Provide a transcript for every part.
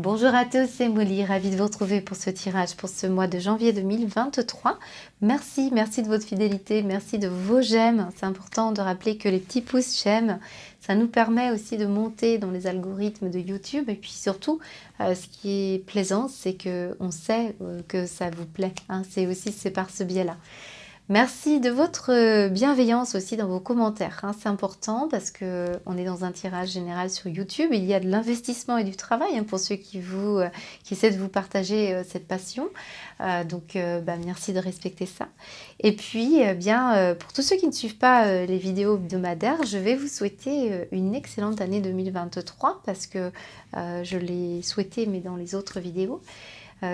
Bonjour à tous, c'est Molly, ravie de vous retrouver pour ce tirage pour ce mois de janvier 2023. Merci de votre fidélité, merci de vos j'aime. C'est important de rappeler que les petits pouces j'aime, ça nous permet aussi de monter dans les algorithmes de YouTube. Et puis surtout, ce qui est plaisant, c'est qu'on sait que ça vous plaît, hein. C'est par ce biais-là. Merci de votre bienveillance aussi dans vos commentaires, hein. C'est important parce qu'on est dans un tirage général sur YouTube. Il y a de l'investissement et du travail, hein, pour ceux qui essaient de vous partager cette passion. Merci de respecter ça. Et puis, pour tous ceux qui ne suivent pas les vidéos hebdomadaires, je vais vous souhaiter une excellente année 2023 parce que je l'ai souhaité, mais dans les autres vidéos.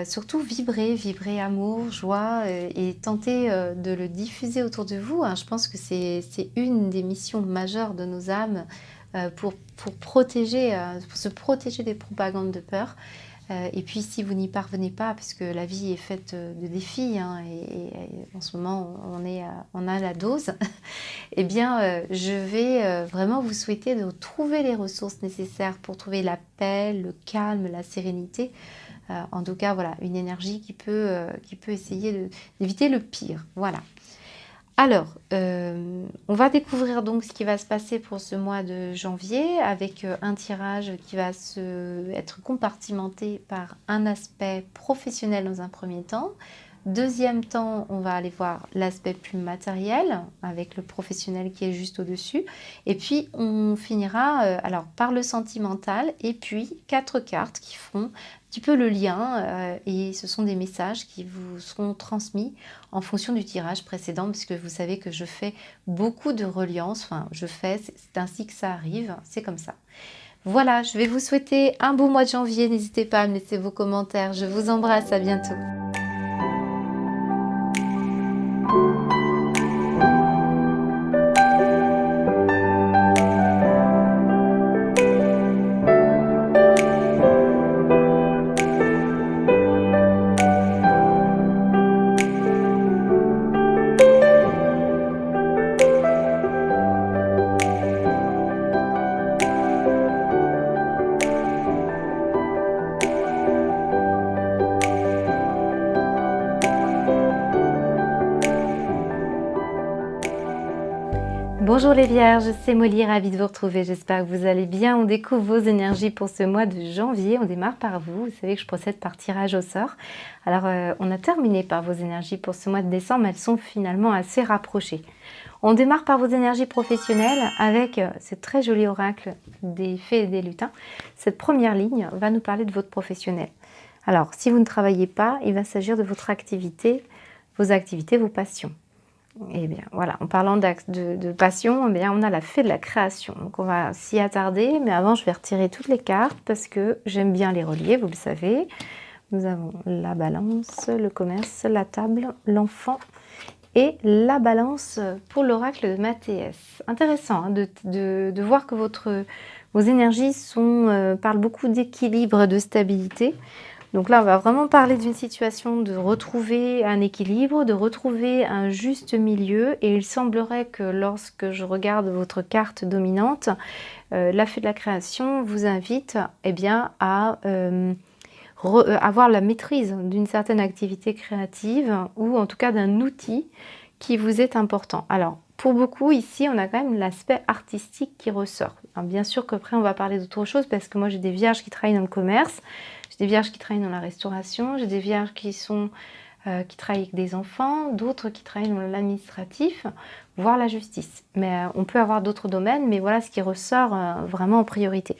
Surtout vibrer amour, joie et tenter de le diffuser autour de vous, hein. Je pense que c'est une des missions majeures de nos âmes pour se protéger des propagandes de peur. Et puis si vous n'y parvenez pas, parce que la vie est faite de défis, hein, et en ce moment on a la dose, eh bien je vais vraiment vous souhaiter de trouver les ressources nécessaires pour trouver la paix, le calme, la sérénité. En tout cas, voilà, une énergie qui peut essayer d'éviter le pire. Voilà. Alors, on va découvrir donc ce qui va se passer pour ce mois de janvier avec un tirage qui va être compartimenté par un aspect professionnel dans un premier temps. Deuxième temps, on va aller voir l'aspect plus matériel avec le professionnel qui est juste au-dessus. Et puis, on finira par le sentimental et puis 4 cartes qui feront un petit peu le lien et ce sont des messages qui vous seront transmis en fonction du tirage précédent parce que vous savez que je fais beaucoup de reliance. C'est ainsi que ça arrive, c'est comme ça. Voilà, je vais vous souhaiter un beau mois de janvier. N'hésitez pas à me laisser vos commentaires. Je vous embrasse, à bientôt. Bonjour les Vierges, c'est Molly, ravie de vous retrouver, j'espère que vous allez bien. On découvre vos énergies pour ce mois de janvier, on démarre par vous, vous savez que je procède par tirage au sort. Alors on a terminé par vos énergies pour ce mois de décembre, elles sont finalement assez rapprochées. On démarre par vos énergies professionnelles avec ce très joli oracle des fées et des lutins. Cette première ligne va nous parler de votre professionnel. Alors si vous ne travaillez pas, il va s'agir de votre activité, vos passions. Et bien voilà, en parlant de passion, eh bien, on a la fée de la création. Donc on va s'y attarder, mais avant je vais retirer toutes les cartes parce que j'aime bien les relier, vous le savez. Nous avons la balance, le commerce, la table, l'enfant et la balance pour l'oracle de Mathéès. Intéressant, hein, de voir que vos énergies parlent beaucoup d'équilibre, de stabilité. Donc là, on va vraiment parler d'une situation de retrouver un équilibre, de retrouver un juste milieu. Et il semblerait que lorsque je regarde votre carte dominante, la fée de la création vous invite à avoir la maîtrise d'une certaine activité créative ou en tout cas d'un outil qui vous est important. Alors, pour beaucoup, ici, on a quand même l'aspect artistique qui ressort. Alors, bien sûr qu'après, on va parler d'autre chose parce que moi, j'ai des vierges qui travaillent dans le commerce. J'ai des vierges qui travaillent dans la restauration, j'ai des vierges qui travaillent avec des enfants, d'autres qui travaillent dans l'administratif, voire la justice. Mais on peut avoir d'autres domaines, mais voilà ce qui ressort vraiment en priorité.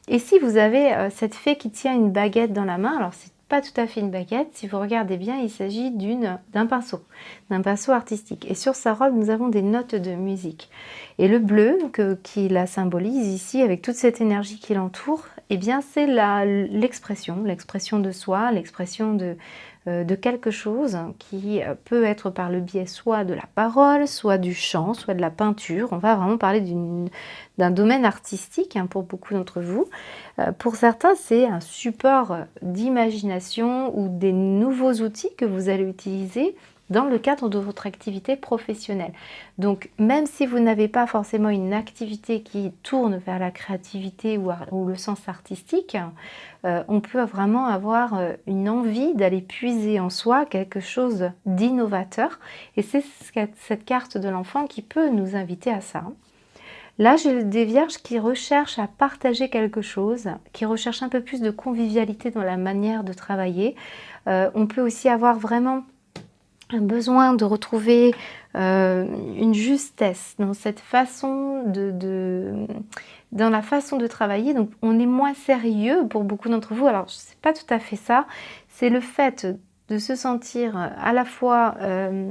Et si vous avez cette fée qui tient une baguette dans la main, alors c'est pas tout à fait une baguette, si vous regardez bien, il s'agit d'un pinceau artistique. Et sur sa robe, nous avons des notes de musique. Et le bleu qui la symbolise ici, avec toute cette énergie qui l'entoure, eh bien c'est l'expression de soi, l'expression de quelque chose qui peut être par le biais soit de la parole, soit du chant, soit de la peinture. On va vraiment parler d'un domaine artistique, hein, pour beaucoup d'entre vous. Pour certains, c'est un support d'imagination ou des nouveaux outils que vous allez utiliser dans le cadre de votre activité professionnelle. Donc, même si vous n'avez pas forcément une activité qui tourne vers la créativité ou le sens artistique, on peut vraiment avoir une envie d'aller puiser en soi quelque chose d'innovateur. Et c'est cette carte de l'enfant qui peut nous inviter à ça. Là, j'ai des vierges qui recherchent à partager quelque chose, qui recherchent un peu plus de convivialité dans la manière de travailler. On peut aussi avoir vraiment un besoin de retrouver une justesse dans cette façon dans la façon de travailler. Donc on est moins sérieux pour beaucoup d'entre vous. Alors c'est pas tout à fait ça, c'est le fait de se sentir à la fois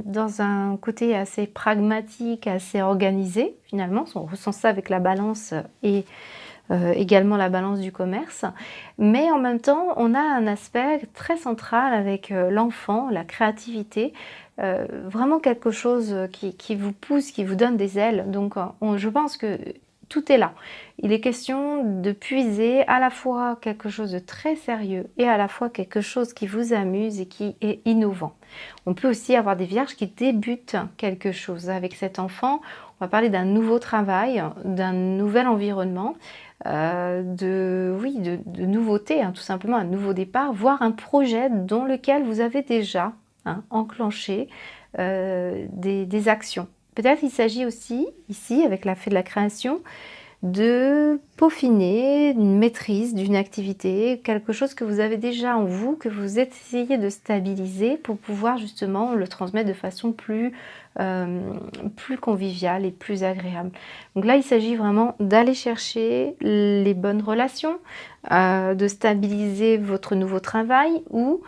dans un côté assez pragmatique, assez organisé finalement. On ressent ça avec la balance et également la balance du commerce, mais en même temps on a un aspect très central avec l'enfant, la créativité, vraiment quelque chose qui vous pousse, qui vous donne des ailes. Donc je pense que tout est là. Il est question de puiser à la fois quelque chose de très sérieux et à la fois quelque chose qui vous amuse et qui est innovant. On peut aussi avoir des vierges qui débutent quelque chose avec cet enfant. On va parler d'un nouveau travail, d'un nouvel environnement, de nouveautés, tout simplement un nouveau départ, voire un projet dans lequel vous avez déjà enclenché des actions. Peut-être il s'agit aussi, ici, avec la fée de la création, de peaufiner une maîtrise d'une activité, quelque chose que vous avez déjà en vous, que vous essayez de stabiliser pour pouvoir justement le transmettre de façon plus conviviale et plus agréable. Donc là, il s'agit vraiment d'aller chercher les bonnes relations, de stabiliser votre nouveau travail ou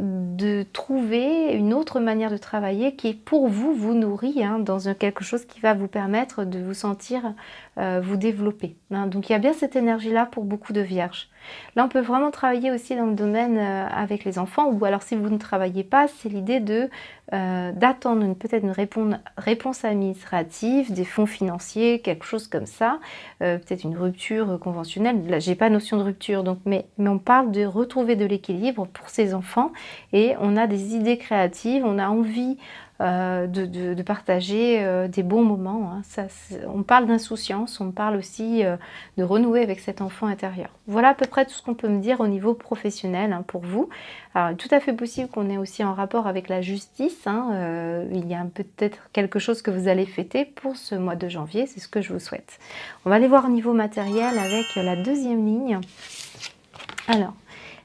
de trouver une autre manière de travailler qui pour vous nourrit dans quelque chose qui va vous permettre de vous sentir vous développer. Donc il y a bien cette énergie-là pour beaucoup de vierges. Là, on peut vraiment travailler aussi dans le domaine avec les enfants, ou alors si vous ne travaillez pas, c'est l'idée d'attendre peut-être une réponse administrative, des fonds financiers, quelque chose comme ça, peut-être une rupture conventionnelle. Là, j'ai pas notion de rupture, donc, mais on parle de retrouver de l'équilibre pour ces enfants, et on a des idées créatives, on a envie de partager des bons moments. On parle d'insouciance, on parle aussi de renouer avec cet enfant intérieur. Voilà à peu près tout ce qu'on peut me dire au niveau professionnel pour vous. Alors, il est tout à fait possible qu'on ait aussi en rapport avec la justice. Il y a peut-être quelque chose que vous allez fêter pour ce mois de janvier, c'est ce que je vous souhaite. On va aller voir au niveau matériel avec la deuxième ligne. Alors,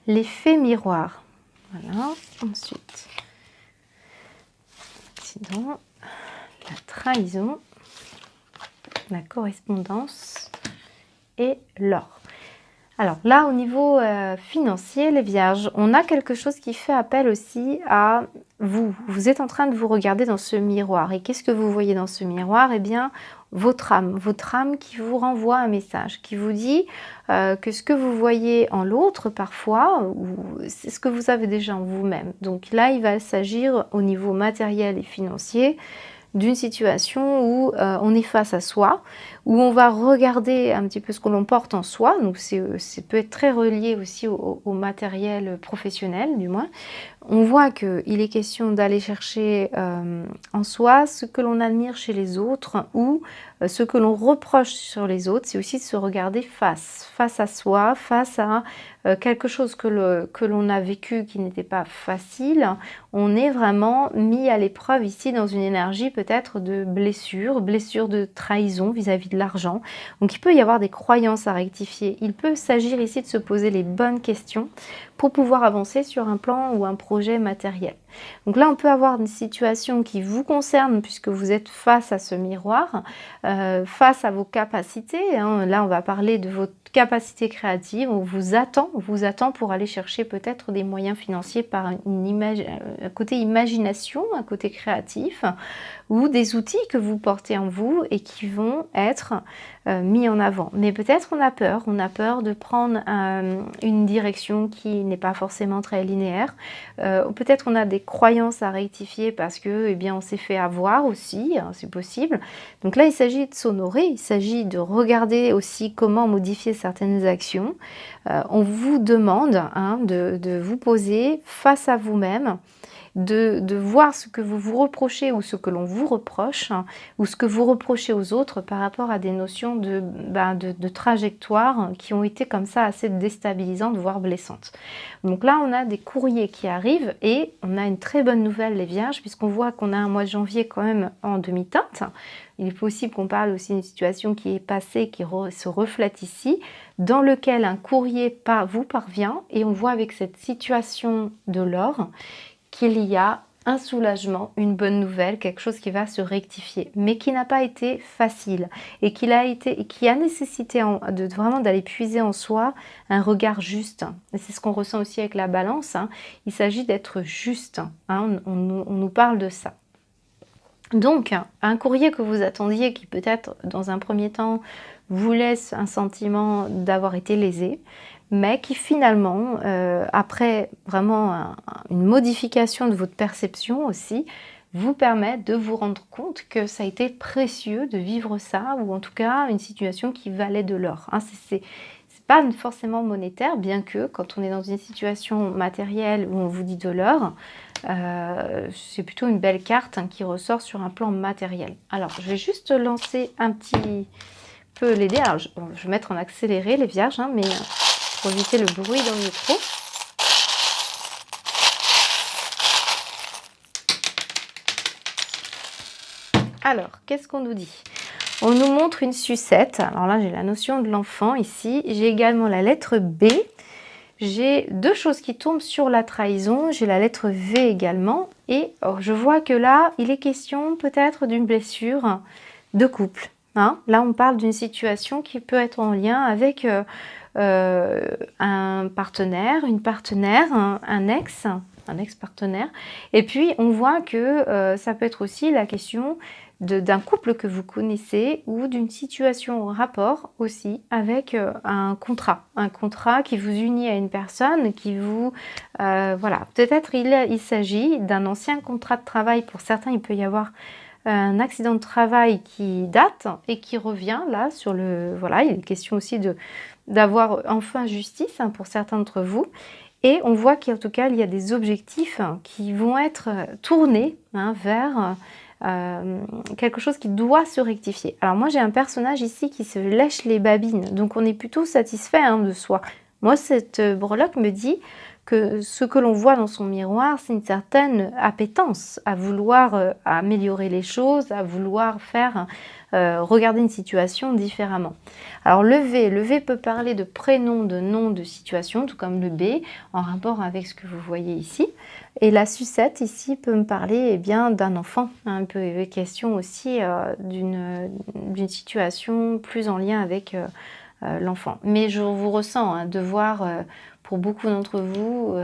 l'effet miroir. Voilà, ensuite... la trahison, la correspondance et l'or. Alors là, au niveau financier, les vierges, on a quelque chose qui fait appel aussi à vous. Vous êtes en train de vous regarder dans ce miroir. Et qu'est-ce que vous voyez dans ce miroir? Eh bien, votre âme qui vous renvoie un message, qui vous dit que ce que vous voyez en l'autre, parfois, c'est ce que vous avez déjà en vous-même. Donc là, il va s'agir au niveau matériel et financier d'une situation où on est face à soi, où on va regarder un petit peu ce que l'on porte en soi, donc ça peut être très relié aussi au matériel professionnel du moins. On voit qu'il est question d'aller chercher en soi ce que l'on admire chez les autres ou ce que l'on reproche sur les autres, c'est aussi de se regarder face à soi, face à quelque chose que l'on a vécu qui n'était pas facile. On est vraiment mis à l'épreuve ici dans une énergie peut-être de blessure de trahison vis-à-vis de l'argent. Donc il peut y avoir des croyances à rectifier. Il peut s'agir ici de se poser les bonnes questions pour pouvoir avancer sur un plan ou un projet matériel. Donc là, on peut avoir une situation qui vous concerne puisque vous êtes face à ce miroir, face à vos capacités. Là, on va parler de votre capacité créative. On vous attend pour aller chercher peut-être des moyens financiers par un côté imagination, un côté créatif, ou des outils que vous portez en vous et qui vont être mis en avant. Mais peut-être on a peur de prendre une direction qui n'est pas forcément très linéaire. Peut-être on a des croyances à rectifier parce que, eh bien, on s'est fait avoir aussi, c'est possible. Donc là, il s'agit de s'honorer, il s'agit de regarder aussi comment modifier certaines actions. On vous demande de vous poser face à vous-même de voir ce que vous vous reprochez ou ce que l'on vous reproche, hein, ou ce que vous reprochez aux autres par rapport à des notions de trajectoire qui ont été comme ça assez déstabilisantes, voire blessantes. Donc là, on a des courriers qui arrivent et on a une très bonne nouvelle, les Vierges, puisqu'on voit qu'on a un mois de janvier quand même en demi-teinte. Il est possible qu'on parle aussi d'une situation qui est passée, qui se reflète ici, dans lequel un courrier vous parvient et on voit avec cette situation de l'or qu'il y a un soulagement, une bonne nouvelle, quelque chose qui va se rectifier, mais qui n'a pas été facile et qui a nécessité vraiment d'aller puiser en soi un regard juste. Et c'est ce qu'on ressent aussi avec la balance, hein. Il s'agit d'être juste, hein. On nous parle de ça. Donc, un courrier que vous attendiez qui peut-être dans un premier temps vous laisse un sentiment d'avoir été lésé, mais qui finalement, après vraiment une modification de votre perception aussi, vous permet de vous rendre compte que ça a été précieux de vivre ça, ou en tout cas une situation qui valait de l'or, hein. C'est pas forcément monétaire, bien que quand on est dans une situation matérielle où on vous dit de l'or, c'est plutôt une belle carte, hein, qui ressort sur un plan matériel. Alors, je vais juste lancer un petit peu les dés. Alors, je vais mettre en accéléré les Vierges, hein, mais pour éviter le bruit dans le micro. Alors, qu'est-ce qu'on nous dit? On nous montre une sucette. Alors là, j'ai la notion de l'enfant ici. J'ai également la lettre B. J'ai deux choses qui tombent sur la trahison. J'ai la lettre V également. Et je vois que là, il est question peut-être d'une blessure de couple, hein. Là, on parle d'une situation qui peut être en lien avec un partenaire, une partenaire, un ex-partenaire. Et puis, on voit que ça peut être aussi la question d'un couple que vous connaissez ou d'une situation en rapport aussi avec un contrat qui vous unit à une personne, qui vous... voilà, peut-être il s'agit d'un ancien contrat de travail. Pour certains, il peut y avoir un accident de travail qui date et qui revient là sur le... Voilà, il est question aussi d'avoir enfin justice, hein, pour certains d'entre vous. Et on voit qu'en tout cas, il y a des objectifs qui vont être tournés, hein, vers... quelque chose qui doit se rectifier. Alors moi j'ai un personnage ici qui se lèche les babines, donc on est plutôt satisfait, hein, de soi. Moi cette breloque me dit que ce que l'on voit dans son miroir, c'est une certaine appétence à vouloir améliorer les choses, à vouloir faire regarder une situation différemment. Alors le V peut parler de prénom, de nom, de situation, tout comme le B, en rapport avec ce que vous voyez ici. Et la sucette ici peut me parler, eh bien, d'un enfant, hein. Il peut y avoir question aussi d'une situation plus en lien avec l'enfant. Mais je vous ressens, hein, de voir, pour beaucoup d'entre vous,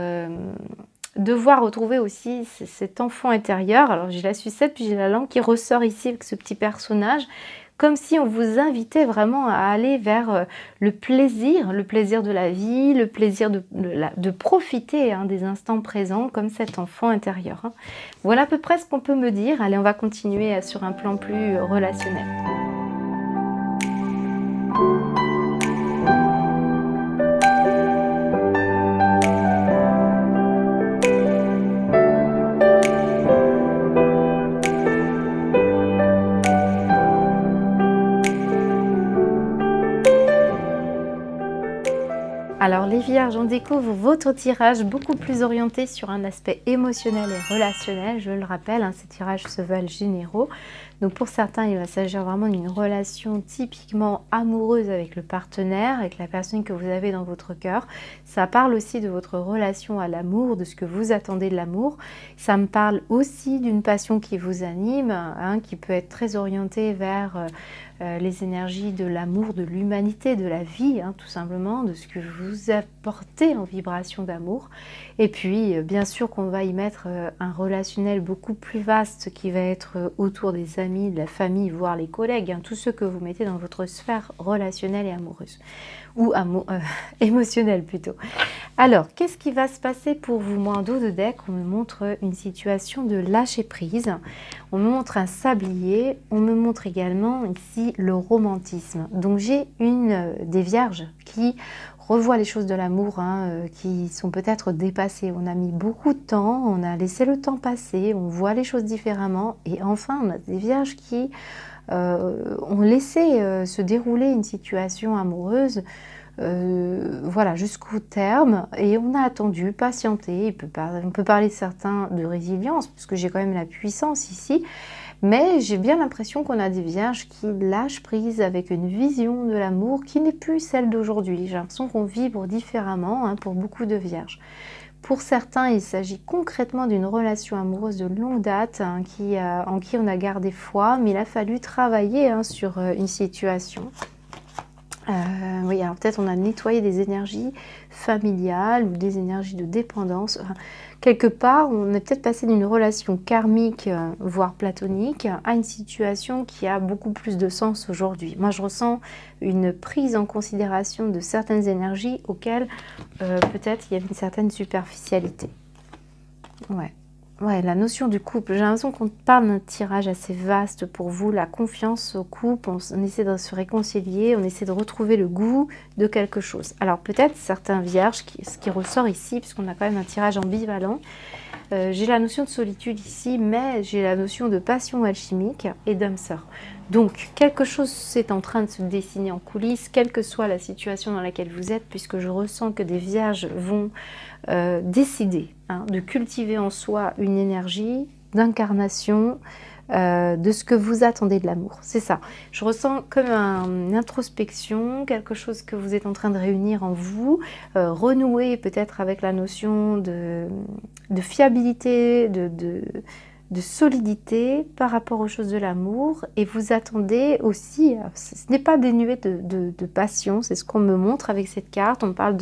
devoir retrouver aussi cet enfant intérieur. Alors j'ai la sucette, puis j'ai la langue qui ressort ici avec ce petit personnage, comme si on vous invitait vraiment à aller vers le plaisir de la vie, le plaisir de profiter, hein, des instants présents, comme cet enfant intérieur, hein. Voilà à peu près ce qu'on peut me dire. Allez, on va continuer sur un plan plus relationnel. Alors les Vierges, on découvre votre tirage beaucoup plus orienté sur un aspect émotionnel et relationnel. Je le rappelle, hein, ces tirages se veulent généraux. Donc pour certains, il va s'agir vraiment d'une relation typiquement amoureuse avec le partenaire, avec la personne que vous avez dans votre cœur. Ça parle aussi de votre relation à l'amour, de ce que vous attendez de l'amour. Ça me parle aussi d'une passion qui vous anime, hein, qui peut être très orientée vers... les énergies de l'amour, de l'humanité, de la vie, hein, tout simplement, de ce que vous apportez en vibration d'amour. Et puis, bien sûr qu'on va y mettre un relationnel beaucoup plus vaste qui va être autour des amis, de la famille, voire les collègues, hein, tous ceux que vous mettez dans votre sphère relationnelle et amoureuse. Ou émotionnelle plutôt. Alors, qu'est-ce qui va se passer pour vous? Moi, en dos de deck, on me montre une situation de lâcher prise. On me montre un sablier. On me montre également ici le romantisme. Donc, j'ai une des Vierges qui revoit les choses de l'amour qui sont peut-être dépassées. On a mis beaucoup de temps, on a laissé le temps passer, on voit les choses différemment. Et enfin, on a des vierges qui ont laissé se dérouler une situation amoureuse voilà, jusqu'au terme, et on a attendu, patienté. On peut parler certains de résilience, puisque j'ai quand même la puissance ici, mais j'ai bien l'impression qu'on a des vierges qui lâchent prise avec une vision de l'amour qui n'est plus celle d'aujourd'hui. J'ai l'impression qu'on vibre différemment pour beaucoup de vierges. Pour certains, il s'agit concrètement d'une relation amoureuse de longue date en qui on a gardé foi, mais il a fallu travailler sur une situation. Oui, alors peut-être on a nettoyé des énergies familiales ou des énergies de dépendance. Enfin, quelque part, on est peut-être passé d'une relation karmique, voire platonique, à une situation qui a beaucoup plus de sens aujourd'hui. Moi, je ressens une prise en considération de certaines énergies auxquelles peut-être il y avait une certaine superficialité. Ouais. Ouais, la notion du couple, j'ai l'impression qu'on parle d'un tirage assez vaste pour vous, la confiance au couple, on essaie de se réconcilier, on essaie de retrouver le goût de quelque chose. Alors peut-être certains vierges, ce qui ressort ici, puisqu'on a quand même un tirage ambivalent, j'ai la notion de solitude ici, mais j'ai la notion de passion alchimique et d'âme sœur. Donc quelque chose est en train de se dessiner en coulisses, quelle que soit la situation dans laquelle vous êtes, puisque je ressens que des vierges vont décider de cultiver en soi une énergie d'incarnation de ce que vous attendez de l'amour. C'est ça. Je ressens comme une introspection, quelque chose que vous êtes en train de réunir en vous, renouer peut-être avec la notion de fiabilité, de solidité par rapport aux choses de l'amour, et vous attendez aussi, ce n'est pas dénué de passion, c'est ce qu'on me montre avec cette carte. On parle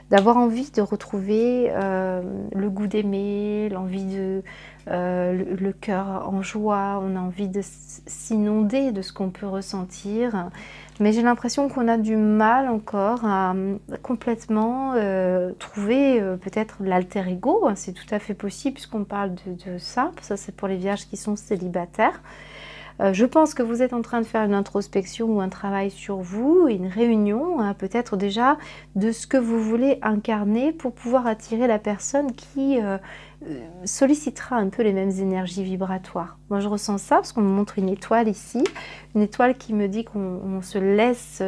d'avoir envie de retrouver le goût d'aimer, l'envie de le cœur en joie, on a envie de s'inonder de ce qu'on peut ressentir, mais j'ai l'impression qu'on a du mal encore à complètement trouver peut-être l'alter ego. C'est tout à fait possible puisqu'on parle de ça c'est pour les vierges qui sont célibataires. Je pense que vous êtes en train de faire une introspection ou un travail sur vous, une réunion, peut-être déjà de ce que vous voulez incarner pour pouvoir attirer la personne qui sollicitera un peu les mêmes énergies vibratoires. Moi je ressens ça parce qu'on me montre une étoile ici, une étoile qui me dit qu'on se laisse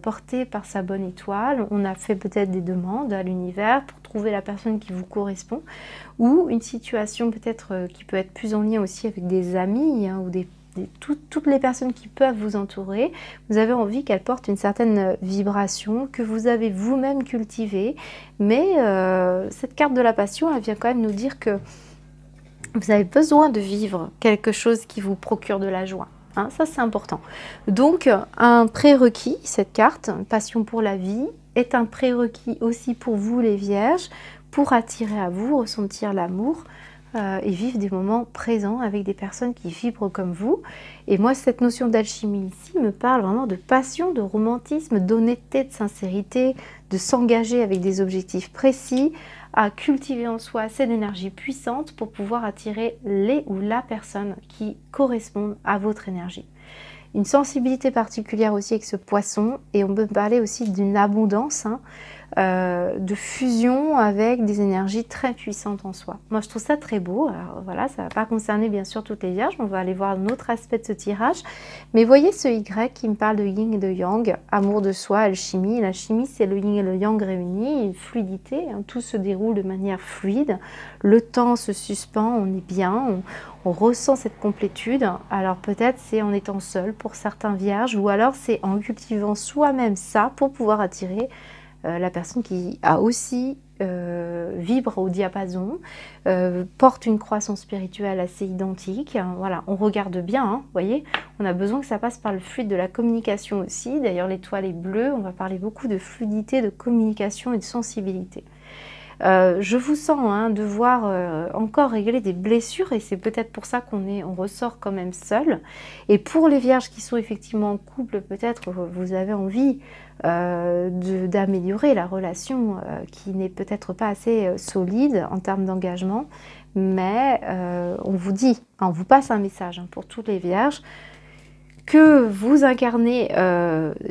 porter par sa bonne étoile. On a fait peut-être des demandes à l'univers pour trouver la personne qui vous correspond, ou une situation peut-être qui peut être plus en lien aussi avec des amis ou toutes les personnes qui peuvent vous entourer. Vous avez envie qu'elles portent une certaine vibration que vous avez vous-même cultivée, mais cette carte de la passion, elle vient quand même nous dire que vous avez besoin de vivre quelque chose qui vous procure de la joie. Ça c'est important. Donc un prérequis, cette carte, passion pour la vie, est un prérequis aussi pour vous les vierges, pour attirer à vous, ressentir l'amour, et vivre des moments présents avec des personnes qui vibrent comme vous. Et moi, cette notion d'alchimie ici me parle vraiment de passion, de romantisme, d'honnêteté, de sincérité, de s'engager avec des objectifs précis, à cultiver en soi cette énergie puissante pour pouvoir attirer les ou la personne qui correspondent à votre énergie. Une sensibilité particulière aussi avec ce poisson, et on peut parler aussi d'une abondance, de fusion avec des énergies très puissantes en soi. Moi je trouve ça très beau. Alors voilà, ça ne va pas concerner bien sûr toutes les vierges, on va aller voir un autre aspect de ce tirage, mais voyez ce Y qui me parle de yin et de yang, amour de soi, alchimie. L'alchimie c'est le yin et le yang réunis, une fluidité, tout se déroule de manière fluide, le temps se suspend, on est bien, on ressent cette complétude. Alors peut-être c'est en étant seul pour certains vierges, ou alors c'est en cultivant soi-même ça pour pouvoir attirer la personne qui a aussi vibre au diapason, porte une croissance spirituelle assez identique. Voilà, on regarde bien, vous voyez, on a besoin que ça passe par le fluide de la communication aussi. D'ailleurs l'étoile est bleue, on va parler beaucoup de fluidité, de communication et de sensibilité. Je vous sens devoir encore régler des blessures, et c'est peut-être pour ça on ressort quand même seul. Et pour les vierges qui sont effectivement en couple, peut-être vous avez envie d'améliorer la relation qui n'est peut-être pas assez solide en termes d'engagement, mais on vous dit, on vous passe un message pour toutes les vierges, que vous incarnez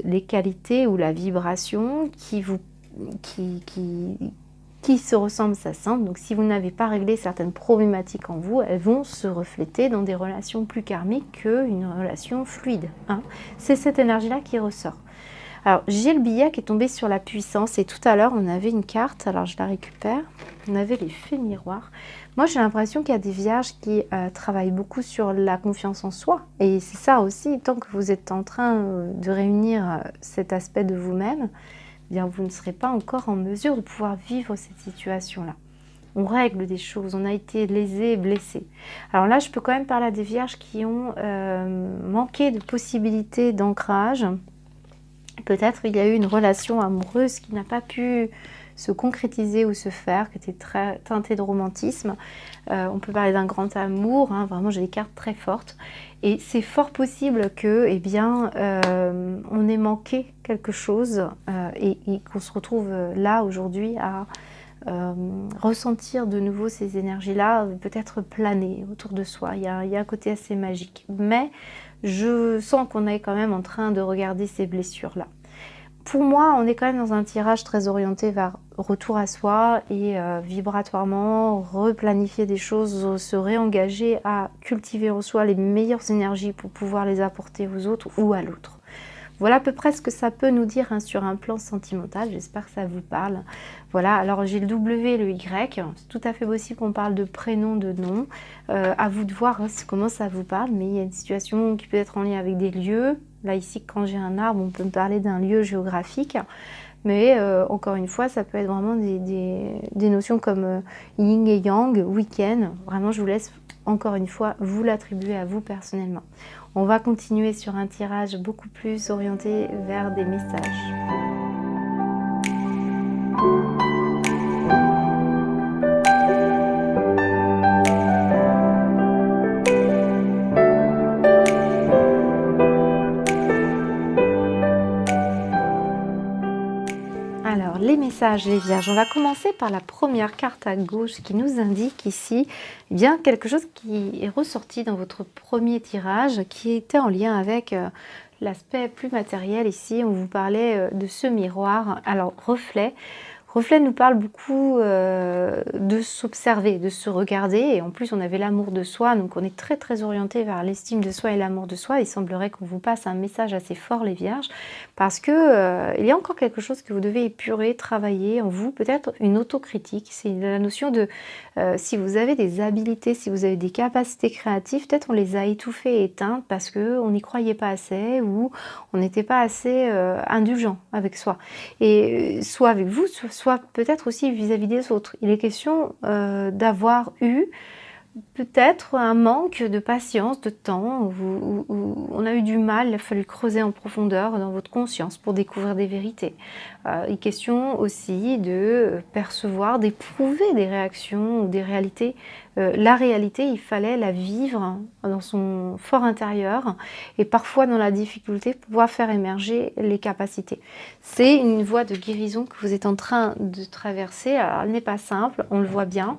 les qualités ou la vibration qui vous qui se ressemblent s'assemblent. Donc si vous n'avez pas réglé certaines problématiques en vous, elles vont se refléter dans des relations plus karmiques qu'une relation fluide, hein. C'est cette énergie-là qui ressort. Alors j'ai le billet qui est tombé sur la puissance et tout à l'heure on avait une carte, alors je la récupère, on avait les fées miroirs. Moi j'ai l'impression qu'il y a des vierges qui travaillent beaucoup sur la confiance en soi et c'est ça aussi, tant que vous êtes en train de réunir cet aspect de vous-même, eh bien vous ne serez pas encore en mesure de pouvoir vivre cette situation-là. On règle des choses, on a été lésé, blessé. Alors là, je peux quand même parler à des vierges qui ont manqué de possibilités d'ancrage. Peut-être il y a eu une relation amoureuse qui n'a pas pu se concrétiser ou se faire, qui était très teintée de romantisme. On peut parler d'un grand amour, hein, vraiment j'ai des cartes très fortes. Et c'est fort possible que, eh bien, on ait manqué quelque chose et qu'on se retrouve là aujourd'hui à ressentir de nouveau ces énergies-là, peut-être planer autour de soi. Il y a un côté assez magique. Mais je sens qu'on est quand même en train de regarder ces blessures-là. Pour moi, on est quand même dans un tirage très orienté vers retour à soi et vibratoirement replanifier des choses, se réengager à cultiver en soi les meilleures énergies pour pouvoir les apporter aux autres ou à l'autre. Voilà à peu près ce que ça peut nous dire hein, sur un plan sentimental, j'espère que ça vous parle. Voilà, alors j'ai le W et le Y, c'est tout à fait possible qu'on parle de prénom, de nom. À vous de voir hein, comment ça vous parle, mais il y a une situation qui peut être en lien avec des lieux. Là ici, quand j'ai un arbre, on peut me parler d'un lieu géographique. Mais encore une fois, ça peut être vraiment des notions comme yin et yang, week-end. Vraiment, je vous laisse encore une fois vous l'attribuer à vous personnellement. On va continuer sur un tirage beaucoup plus orienté vers des messages. Alors, les messages, les vierges, on va commencer par la première carte à gauche qui nous indique ici eh bien, quelque chose qui est ressorti dans votre premier tirage, qui était en lien avec l'aspect plus matériel. Ici, on vous parlait de ce miroir. Alors, reflet. Reflet nous parle beaucoup de s'observer, de se regarder. Et en plus, on avait l'amour de soi, donc on est très très orienté vers l'estime de soi et l'amour de soi. Il semblerait qu'on vous passe un message assez fort, les vierges, parce que il y a encore quelque chose que vous devez épurer, travailler en vous, peut-être une autocritique. C'est la notion de si vous avez des habilités, si vous avez des capacités créatives, peut-être on les a étouffées et éteintes parce qu'on n'y croyait pas assez ou on n'était pas assez indulgent avec soi. Et soit avec vous, soit peut-être aussi vis-à-vis des autres. Il est question d'avoir eu peut-être un manque de patience, de temps, où on a eu du mal, il a fallu creuser en profondeur dans votre conscience pour découvrir des vérités. Il est question aussi de percevoir, d'éprouver des réactions ou des réalités. La réalité, il fallait la vivre dans son fort intérieur et parfois dans la difficulté pour pouvoir faire émerger les capacités. C'est une voie de guérison que vous êtes en train de traverser. Alors, elle n'est pas simple, on le voit bien.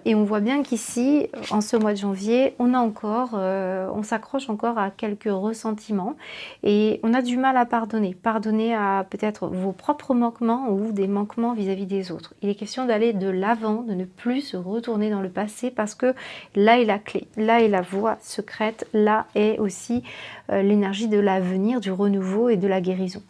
Et on voit bien qu'ici, en ce mois de janvier, on s'accroche encore à quelques ressentiments et on a du mal à pardonner. Pardonner à peut-être vos propres manquements ou des manquements vis-à-vis des autres. Il est question d'aller de l'avant, de ne plus se retourner dans le passé parce que là est la clé, là est la voie secrète, là est aussi l'énergie de l'avenir, du renouveau et de la guérison.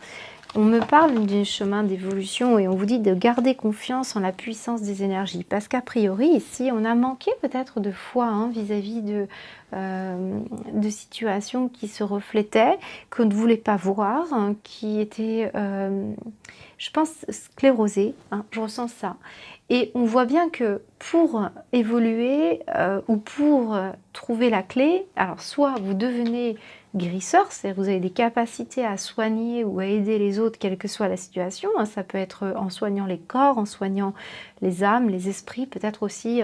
On me parle d'un chemin d'évolution et on vous dit de garder confiance en la puissance des énergies. Parce qu'a priori, ici, on a manqué peut-être de foi hein, vis-à-vis de situations qui se reflétaient, qu'on ne voulait pas voir, hein, qui étaient, je pense, sclérosées. Hein, je ressens ça. Et on voit bien que pour évoluer ou pour trouver la clé, alors soit vous devenez guérisseur, c'est-à-dire vous avez des capacités à soigner ou à aider les autres, quelle que soit la situation. Ça peut être en soignant les corps, en soignant les âmes, les esprits, peut-être aussi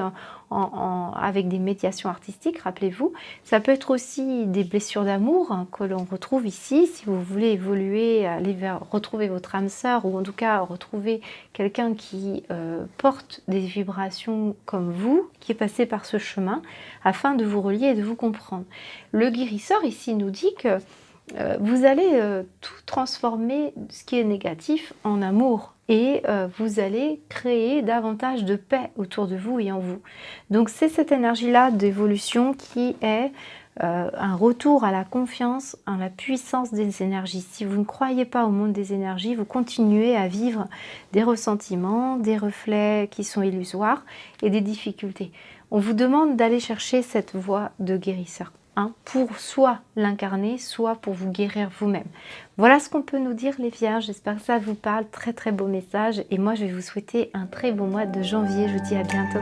avec des médiations artistiques, rappelez-vous. Ça peut être aussi des blessures d'amour hein, que l'on retrouve ici. Si vous voulez évoluer, aller vers retrouver votre âme sœur ou en tout cas retrouver quelqu'un qui porte des vibrations comme vous, qui est passé par ce chemin, afin de vous relier et de vous comprendre. Le guérisseur ici nous dit que vous allez tout transformer ce qui est négatif en amour. et vous allez créer davantage de paix autour de vous et en vous. Donc c'est cette énergie-là d'évolution qui est un retour à la confiance, à la puissance des énergies. Si vous ne croyez pas au monde des énergies, vous continuez à vivre des ressentiments, des reflets qui sont illusoires et des difficultés. On vous demande d'aller chercher cette voie de guérisseur, hein, pour soit l'incarner, soit pour vous guérir vous-même. Voilà ce qu'on peut nous dire les Vierges. J'espère que ça vous parle. Très très beau message. Et moi, je vais vous souhaiter un très beau mois de janvier. Je vous dis à bientôt.